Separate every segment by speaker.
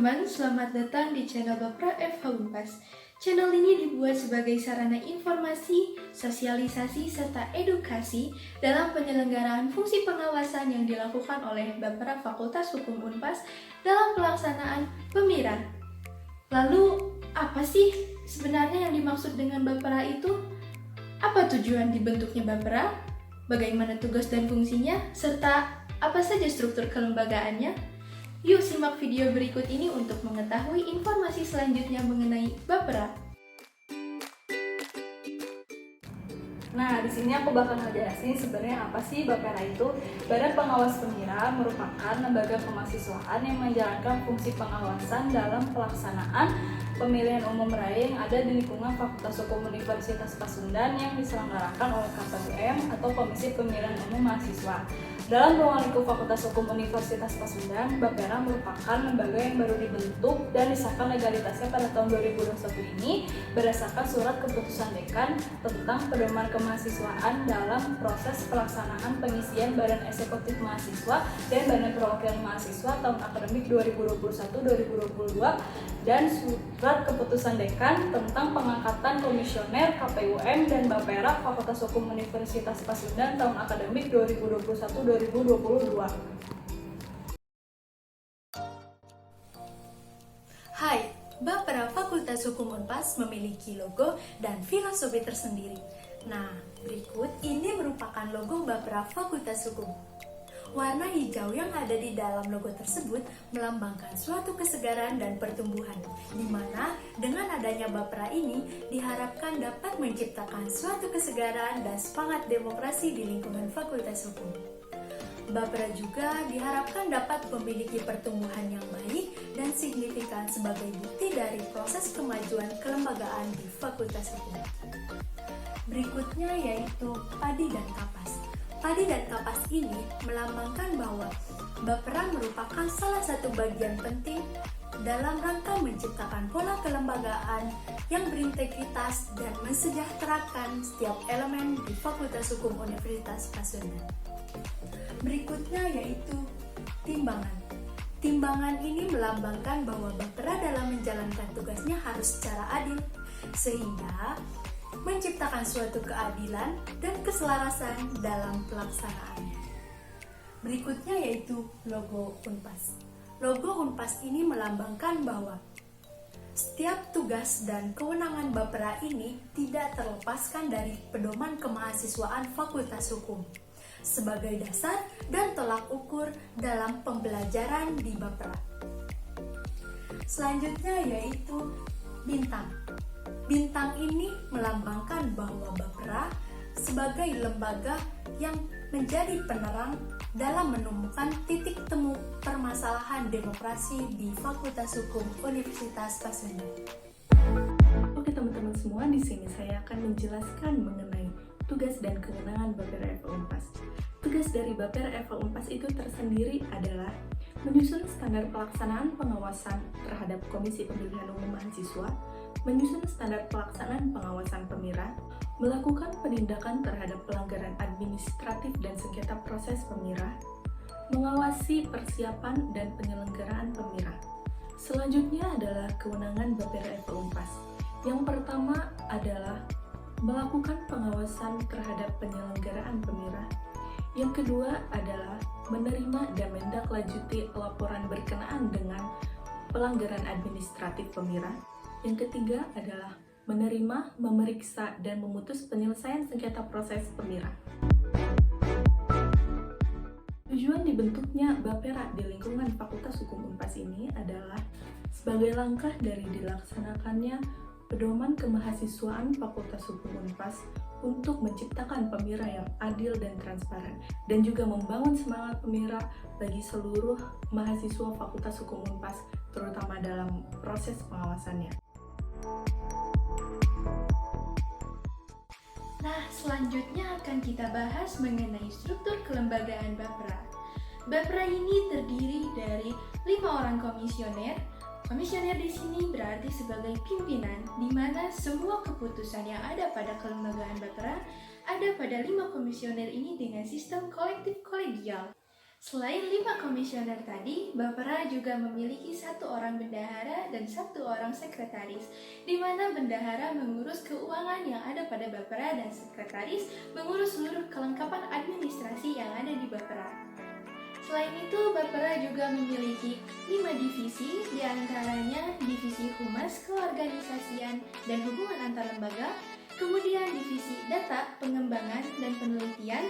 Speaker 1: teman-teman, selamat datang di channel Bapra FH Unpas. Channel ini dibuat sebagai sarana informasi, sosialisasi, serta edukasi dalam penyelenggaraan fungsi pengawasan yang dilakukan oleh Bapra Fakultas Hukum Unpas dalam pelaksanaan PEMIRA. Lalu, apa sih sebenarnya yang dimaksud dengan Bapra itu? Apa tujuan dibentuknya Bapra? Bagaimana tugas dan fungsinya? Serta apa saja struktur kelembagaannya? Yuk simak video berikut ini untuk mengetahui informasi selanjutnya mengenai Bapra.
Speaker 2: Nah, di sini aku bakal ngejelasin sebenarnya apa sih Bapera itu. Badan Pengawas PEMIRA merupakan lembaga kemahasiswaan yang menjalankan fungsi pengawasan dalam pelaksanaan pemilihan umum raya yang ada di lingkungan Fakultas Hukum Universitas Pasundan yang diselenggarakan oleh KPUM atau Komisi Pemilihan Umum Mahasiswa. Dalam ruang lingkup Fakultas Hukum Universitas Pasundan, Bapera merupakan lembaga yang baru dibentuk dan disahkan legalitasnya pada tahun 2021 ini berdasarkan surat keputusan dekan tentang pedoman kemahasiswaan dalam proses pelaksanaan pengisian Badan Eksekutif Mahasiswa dan Badan Perwakilan Mahasiswa tahun akademik 2021-2022 dan surat keputusan dekan tentang pengangkatan komisioner KPUM dan Bapera Fakultas Hukum Universitas Pasundan tahun akademik 2021-2022.
Speaker 3: Hai, Bapera Fakultas Hukum Unpas memiliki logo dan filosofi tersendiri. Nah, berikut ini merupakan logo Bapera Fakultas Hukum. Warna hijau yang ada di dalam logo tersebut melambangkan suatu kesegaran dan pertumbuhan, di mana dengan adanya Bapera ini diharapkan dapat menciptakan suatu kesegaran dan semangat demokrasi di lingkungan Fakultas Hukum. Bapera juga diharapkan dapat memiliki pertumbuhan yang baik dan signifikan sebagai bukti dari proses kemajuan kelembagaan di Fakultas Hukum. Berikutnya yaitu padi dan kapas. Padi dan kapas ini melambangkan bahwa Bapera merupakan salah satu bagian penting dalam rangka menciptakan pola kelembagaan yang berintegritas dan mensejahterakan setiap elemen di Fakultas Hukum Universitas Pasundan. Berikutnya yaitu timbangan. Timbangan ini melambangkan bahwa Bapera dalam menjalankan tugasnya harus secara adil, sehingga menciptakan suatu keadilan dan keselarasan dalam pelaksanaannya. Berikutnya yaitu logo Unpas. Logo Unpas ini melambangkan bahwa setiap tugas dan kewenangan Bapera ini tidak terlepaskan dari pedoman kemahasiswaan Fakultas Hukum sebagai dasar dan tolak ukur dalam pembelajaran di Bapera. Selanjutnya yaitu bintang. Bintang ini melambangkan bahwa Bapera sebagai lembaga yang menjadi penerang dalam menemukan titik temu permasalahan demokrasi di Fakultas Hukum Universitas Pasundan.
Speaker 4: Oke teman-teman semua, di sini saya akan menjelaskan mengenai tugas dan kewenangan Bapera FH Unpas. Tugas dari Bapera FH Unpas itu tersendiri adalah menyusun standar pelaksanaan pengawasan terhadap Komisi Pemilihan Umum Mahasiswa, menyusun standar pelaksanaan pengawasan PEMIRA, melakukan penindakan terhadap pelanggaran administratif dan sengketa proses PEMIRA, mengawasi persiapan dan penyelenggaraan PEMIRA. Selanjutnya adalah kewenangan Bapera FH Unpas. Yang pertama adalah melakukan pengawasan terhadap penyelenggaraan PEMIRA. Yang kedua adalah menerima dan menindaklanjuti laporan berkenaan dengan pelanggaran administratif PEMIRA. Yang ketiga adalah menerima, memeriksa, dan memutus penyelesaian sengketa proses PEMIRA. Tujuan dibentuknya Bapera di lingkungan Fakultas Hukum Unpas ini adalah sebagai langkah dari dilaksanakannya pedoman kemahasiswaan Fakultas Hukum Unpas untuk menciptakan PEMIRA yang adil dan transparan, dan juga membangun semangat PEMIRA bagi seluruh mahasiswa Fakultas Hukum Unpas, terutama dalam proses pengawasannya.
Speaker 1: Nah, selanjutnya akan kita bahas mengenai struktur kelembagaan Bapera. Bapera ini terdiri dari 5 orang komisioner. Komisioner di sini berarti sebagai pimpinan, di mana semua keputusan yang ada pada kelembagaan Bapera ada pada 5 komisioner ini dengan sistem kolektif kolegial. Selain 5 komisioner tadi, Bapera juga memiliki 1 orang bendahara dan 1 orang sekretaris, di mana bendahara mengurus keuangan yang ada pada Bapera dan sekretaris mengurus seluruh kelengkapan administrasi yang ada di Bapera. Selain itu, Bapera juga memiliki 5 divisi, diantaranya Divisi Humas, Keorganisasian, dan Hubungan Antar Lembaga, kemudian Divisi Data, Pengembangan, dan Penelitian,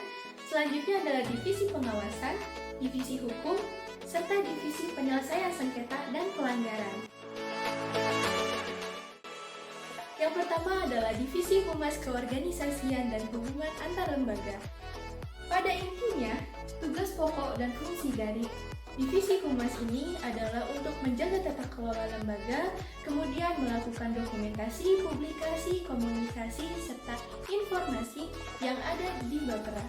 Speaker 1: selanjutnya adalah Divisi Pengawasan, Divisi Hukum, serta Divisi Penyelesaian Sengketa dan Pelanggaran. Yang pertama adalah Divisi Humas Keorganisasian dan Hubungan Antar Lembaga. Pada intinya, tugas pokok dan fungsi dari Divisi Humas ini adalah untuk menjaga tata kelola lembaga, kemudian melakukan dokumentasi, publikasi, komunikasi, serta informasi yang ada di Bapera.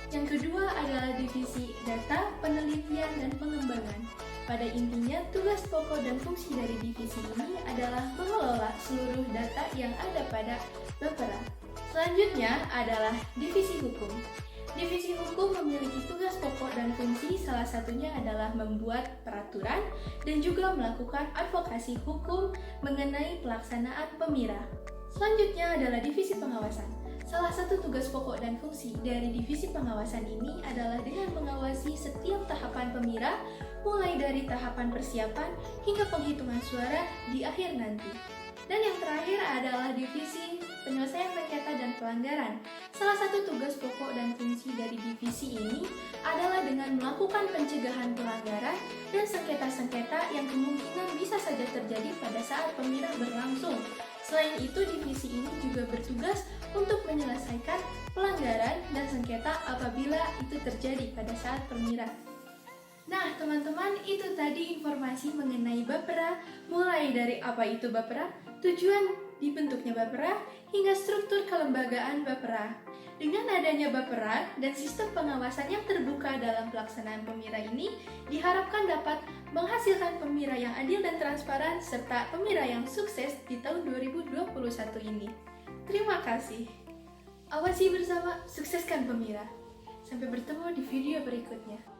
Speaker 1: Yang kedua adalah Divisi Data, Penelitian, dan Pengembangan. Pada intinya, tugas pokok dan fungsi dari divisi ini adalah mengelola seluruh data yang ada pada Bapera. Selanjutnya adalah Divisi Hukum. Divisi Hukum memiliki tugas pokok dan fungsi, salah satunya adalah membuat peraturan dan juga melakukan advokasi hukum mengenai pelaksanaan PEMIRA. Selanjutnya adalah Divisi Pengawasan. Salah satu tugas pokok dan fungsi dari divisi pengawasan ini adalah dengan mengawasi setiap tahapan PEMIRA, mulai dari tahapan persiapan hingga penghitungan suara di akhir nanti. Dan yang terakhir adalah divisi penyelesaian sengketa dan pelanggaran. Salah satu tugas pokok dan fungsi dari divisi ini adalah dengan melakukan pencegahan pelanggaran dan sengketa-sengketa yang kemungkinan bisa saja terjadi pada saat PEMIRA berlangsung. Selain itu, divisi ini juga bertugas untuk menyelesaikan pelanggaran dan sengketa apabila itu terjadi pada saat PEMIRA. Nah, teman-teman, itu tadi informasi mengenai Bapera, mulai dari apa itu Bapera, tujuan dibentuknya Bapera, hingga struktur kelembagaan Bapera. Dengan adanya Bapera dan sistem pengawasan yang terbuka dalam pelaksanaan PEMIRA ini, diharapkan dapat menghasilkan PEMIRA yang adil dan transparan, serta PEMIRA yang sukses di tahun 2021 ini. Terima kasih. Awasi bersama, sukseskan PEMIRA. Sampai bertemu di video berikutnya.